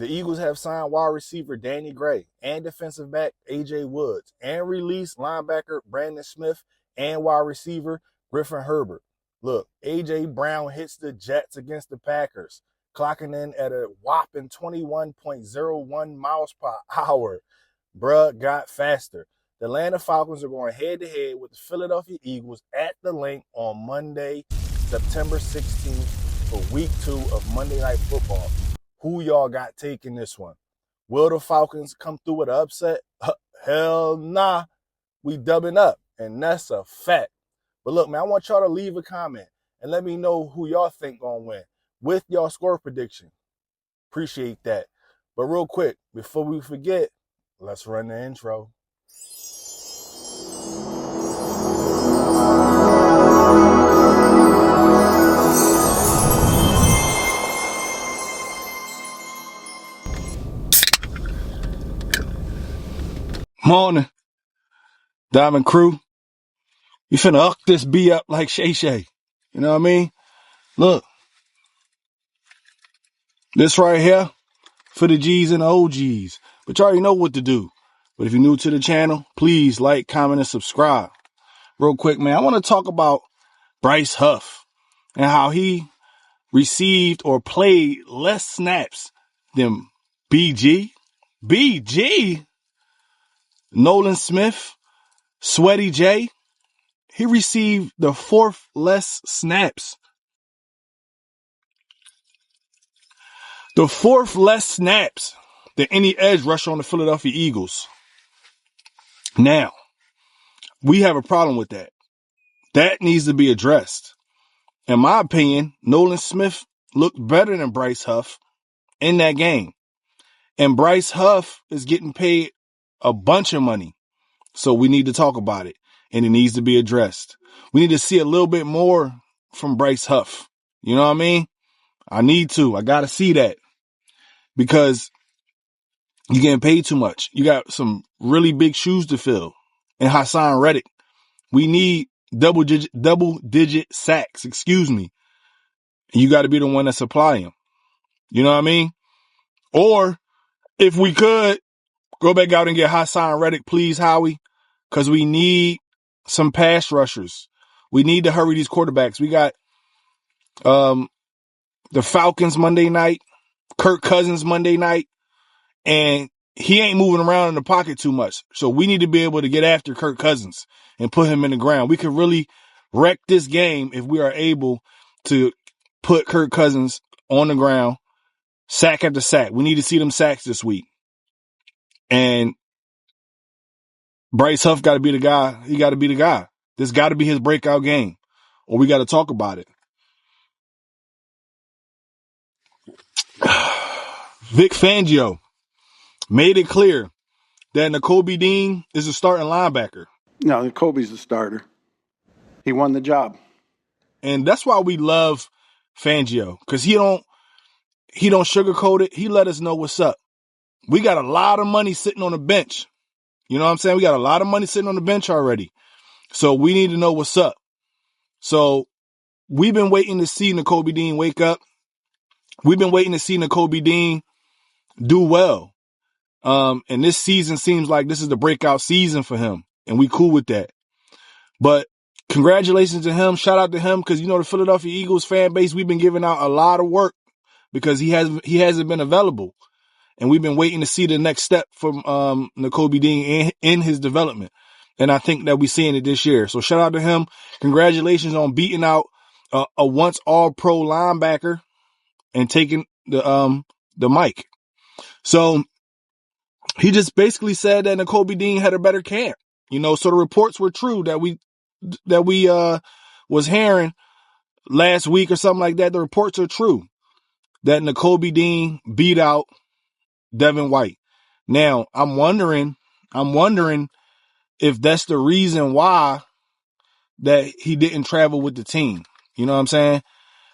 The Eagles have signed wide receiver Danny Gray and defensive back A.J. Woods and released linebacker Brandon Smith and wide receiver Griffin Herbert. Look, A.J. Brown hits the Jets against the Packers, clocking in at a whopping 21.01 miles per hour. Bruh got faster. The Atlanta Falcons are going head-to-head with the Philadelphia Eagles at the Link on Monday, September 16th for Week 2 of Monday Night Football. Who y'all got taking this one? Will the Falcons come through with an upset? Hell nah. We dubbing up, and that's a fact. But look, man, I want y'all to leave a comment and let me know who y'all think gonna win with y'all score prediction. Appreciate that. But real quick, before we forget, let's run the intro. Morning, Diamond Crew. You finna hook this B up like Shay Shay. You know what I mean? Look, this right here for the G's and the OGs. But you already know what to do. But if you're new to the channel, please like, comment, and subscribe. Real quick, man, I want to talk about Bryce Huff and how he received or played less snaps than BG, Nolan Smith, Sweaty J. He received the 4th less snaps. The 4th less snaps than any edge rusher on the Philadelphia Eagles. Now, we have a problem with that. That needs to be addressed. In my opinion, Nolan Smith looked better than Bryce Huff in that game. And Bryce Huff is getting paid a bunch of money. So we need to talk about it. And it needs to be addressed. We need to see a little bit more from Bryce Huff. You know what I mean? I need to. I got to see that. Because you're getting paid too much. You got some really big shoes to fill. And Hassan Reddick. We need double digit sacks. Excuse me. And you got to be the one that supply him. You know what I mean? Or if we could go back out and get Hassan Reddick, please, Howie, because we need some pass rushers. We need to hurry these quarterbacks. We got the Falcons Monday night, Kirk Cousins Monday night, and he ain't moving around in the pocket too much. So we need to be able to get after Kirk Cousins and put him in the ground. We could really wreck this game if we are able to put Kirk Cousins on the ground, sack after sack. We need to see them sacks this week. And Bryce Huff got to be the guy. He got to be the guy. This got to be his breakout game, or we got to talk about it. Vic Fangio made it clear that Nakobe Dean is a starting linebacker. No, Kobe's the starter. He won the job. And that's why we love Fangio, because he don't sugarcoat it. He let us know what's up. We got a lot of money sitting on the bench. You know what I'm saying? We got a lot of money sitting on the bench already. So we need to know what's up. So we've been waiting to see Nakobe Dean wake up. We've been waiting to see Nakobe Dean do well. And this season seems like this is the breakout season for him. And we cool with that. But congratulations to him. Shout out to him, because, you know, the Philadelphia Eagles fan base, we've been giving out a lot of work because he hasn't been available. And we've been waiting to see the next step from Nakobe Dean in his development. And I think that we're seeing it this year. So shout out to him. Congratulations on beating out a once all-pro linebacker and taking the mic. So he just basically said that Nakobe Dean had a better camp. You know, so the reports were true that we was hearing last week or something like that. The reports are true that Nakobe Dean beat out Devin White. Now, I'm wondering if that's the reason why that he didn't travel with the team. You know what I'm saying?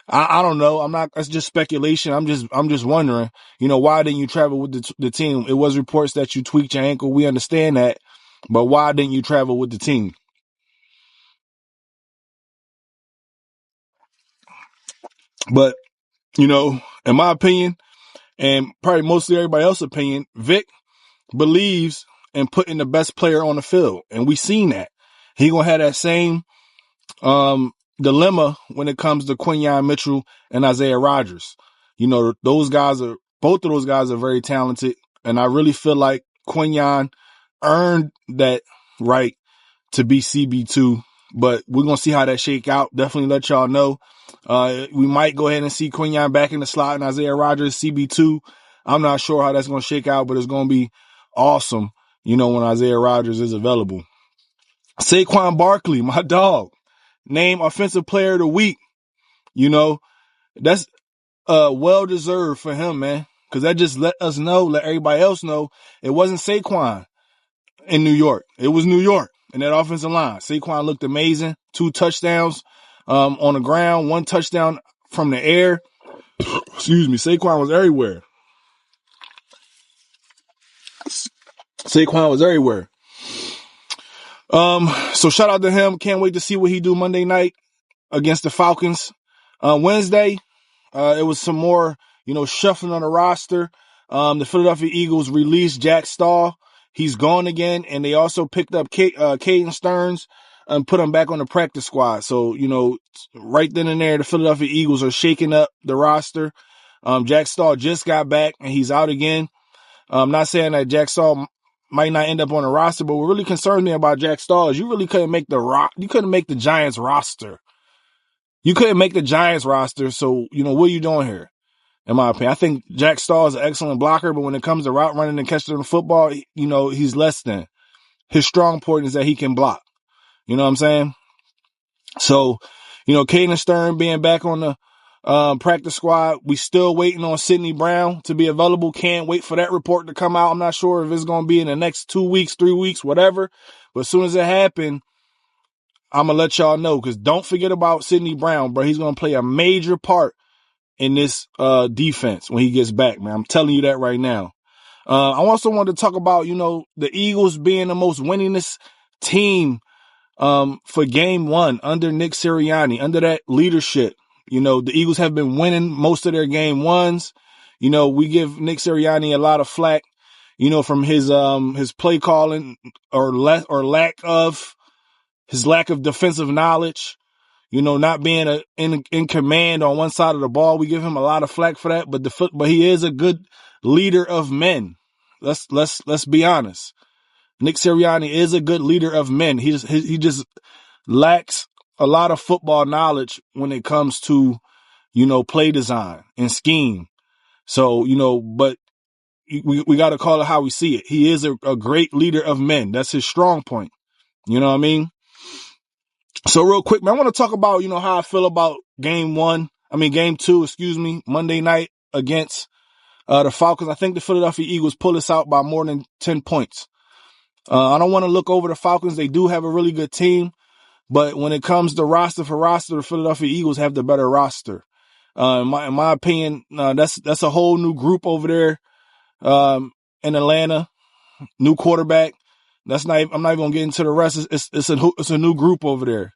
I don't know. That's just speculation. I'm just wondering, you know, why didn't you travel with the team? It was reports that you tweaked your ankle. We understand that, but why didn't you travel with the team? But, you know, in my opinion, and probably mostly everybody else's opinion, Vic believes in putting the best player on the field. And we seen that. He gonna have that same dilemma when it comes to Quinyon Mitchell and Isaiah Rodgers. You know, both of those guys are very talented. And I really feel like Quinyon earned that right to be CB2, but we're going to see how that shake out. Definitely let y'all know. We might go ahead and see Quinyon back in the slot and Isaiah Rodgers CB2. I'm not sure how that's going to shake out, but it's going to be awesome, you know, when Isaiah Rodgers is available. Saquon Barkley, my dog, named Offensive Player of the Week. You know, that's well-deserved for him, man, because that just let everybody else know it wasn't Saquon in New York. It was New York in that offensive line. Saquon looked amazing. 2 touchdowns on the ground, 1 touchdown from the air. Excuse me. Saquon was everywhere. So shout out to him. Can't wait to see what he do Monday night against the Falcons. Wednesday, it was some more, you know, shuffling on the roster. The Philadelphia Eagles released Jack Stahl. He's gone again, and they also picked up Caden Stearns and put him back on the practice squad. So, you know, right then and there, the Philadelphia Eagles are shaking up the roster. Jack Stahl just got back, and he's out again. I'm not saying that Jack Stahl might not end up on the roster, but what really concerns me about Jack Stahl is you really couldn't make the Giants roster. You couldn't make the Giants roster, so, you know, what are you doing here? In my opinion, I think Jack Stahl is an excellent blocker, but when it comes to route running and catching the football, you know, he's less than. His strong point is that he can block. You know what I'm saying? So, you know, Caden Stern being back on the practice squad, we still waiting on Sidney Brown to be available. Can't wait for that report to come out. I'm not sure if it's going to be in the next 2 weeks, 3 weeks, whatever. But as soon as it happens, I'm going to let y'all know, because don't forget about Sidney Brown, bro. He's going to play a major part in this defense when he gets back, man. I'm telling you that right now. I also wanted to talk about, you know, the Eagles being the most winningest team for game 1 under Nick Sirianni, under that leadership. You know, the Eagles have been winning most of their game 1s. You know, we give Nick Sirianni a lot of flack, you know, from his play calling or lack of defensive knowledge. You know, not being in command on one side of the ball. We give him a lot of flack for that, but he is a good leader of men. Let's be honest. Nick Sirianni is a good leader of men. He just lacks a lot of football knowledge when it comes to, you know, play design and scheme. So, you know, but we got to call it how we see it. He is a great leader of men. That's his strong point. You know what I mean? So real quick, man, I want to talk about, you know, how I feel about game 2, Monday night against the Falcons. I think the Philadelphia Eagles pull this out by more than 10 points. I don't want to look over the Falcons. They do have a really good team, but when it comes to roster for roster, the Philadelphia Eagles have the better roster. In my opinion, that's a whole new group over there in Atlanta. New quarterback. I'm not even gonna get into the rest. It's a new group over there.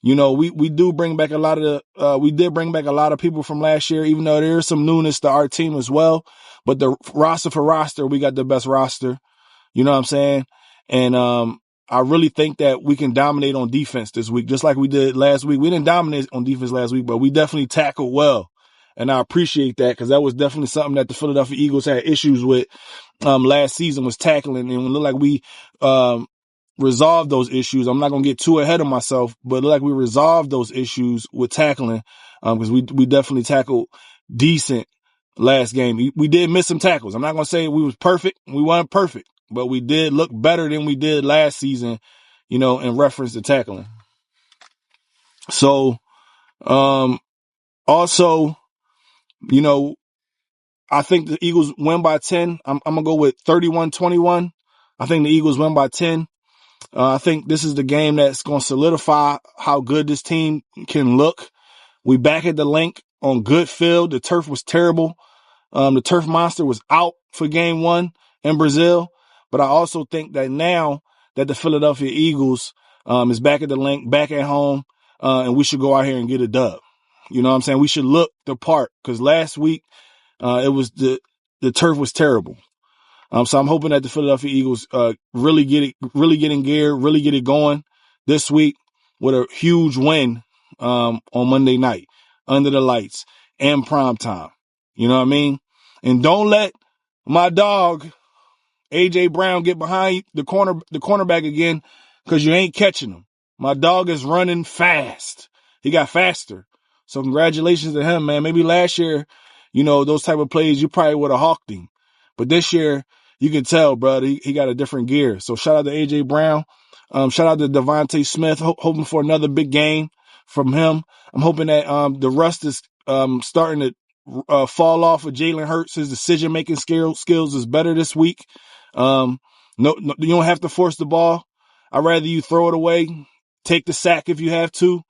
You know, we did bring back a lot of people from last year, even though there is some newness to our team as well. But the roster for roster, we got the best roster. You know what I'm saying? And I really think that we can dominate on defense this week, just like we did last week. We didn't dominate on defense last week, but we definitely tackled well. And I appreciate that, because that was definitely something that the Philadelphia Eagles had issues with last season, was tackling. And it looked like we resolved those issues. I'm not going to get too ahead of myself, but it looked like we resolved those issues with tackling, because we definitely tackled decent last game. We did miss some tackles. I'm not going to say we was perfect. We weren't perfect, but we did look better than we did last season, you know, in reference to tackling. So, also, you know, I think the Eagles win by 10. I'm going to go with 31-21. I think the Eagles win by 10. I think this is the game that's going to solidify how good this team can look. We back at the link on good field. The turf was terrible. The turf monster was out for game 1 in Brazil. But I also think that now that the Philadelphia Eagles is back at the link, back at home, and we should go out here and get a dub. You know what I'm saying? We should look the part, because last week The turf was terrible. So I'm hoping that the Philadelphia Eagles really get in gear, really get it going this week with a huge win on Monday night under the lights and prime time. You know what I mean? And don't let my dog A.J. Brown get behind the cornerback again, because you ain't catching him. My dog is running fast. He got faster. So congratulations to him, man. Maybe last year, those type of plays, you probably would have hawked him. But this year, you can tell, bro, he got a different gear. So shout out to A.J. Brown. Shout out to Devontae Smith, hoping for another big game from him. I'm hoping that the rust is starting to fall off of Jalen Hurts. His decision-making skills is better this week. No, you don't have to force the ball. I'd rather you throw it away, take the sack if you have to.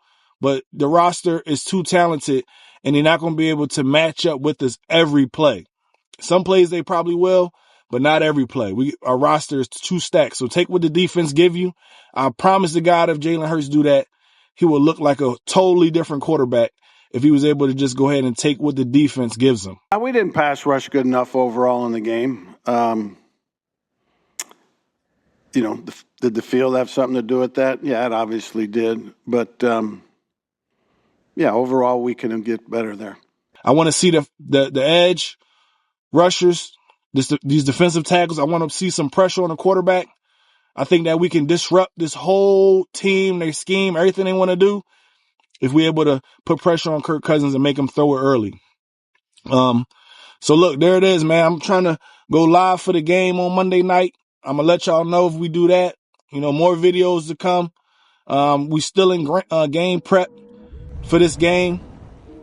But the roster is too talented, and they're not going to be able to match up with us every play. Some plays they probably will, but not every play. Our roster is too stacked. So take what the defense give you. I promise to God, if Jalen Hurts do that, he will look like a totally different quarterback if he was able to just go ahead and take what the defense gives him. We didn't pass rush good enough overall in the game. Did the field have something to do with that? Yeah, it obviously did. But, overall, we can get better there. I want to see the edge rushers, these defensive tackles. I want to see some pressure on the quarterback. I think that we can disrupt this whole team, their scheme, everything they want to do, if we're able to put pressure on Kirk Cousins and make him throw it early. So look, there it is, man. I'm trying to go live for the game on Monday night. I'm going to let y'all know if we do that. More videos to come. We still in game prep for this game.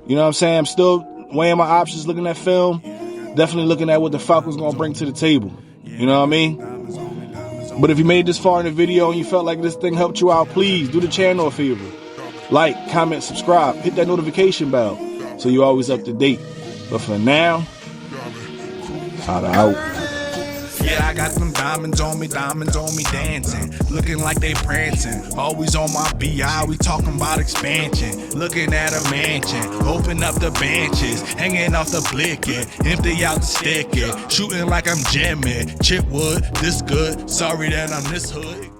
You know what I'm saying? I'm still weighing my options, looking at film. Definitely looking at what the Falcons going to bring to the table. You know what I mean? But if you made this far in the video and you felt like this thing helped you out, please do the channel a favor. Like, comment, subscribe, hit that notification bell so you're always up to date. But for now, out. Yeah, I got them diamonds on me dancing, looking like they prancing. Always on my BI, we talking about expansion. Looking at a mansion, open up the benches, hanging off the blicking, empty out the sticky, shooting like I'm Jimmy. Chipwood, this good, sorry that I'm this hood.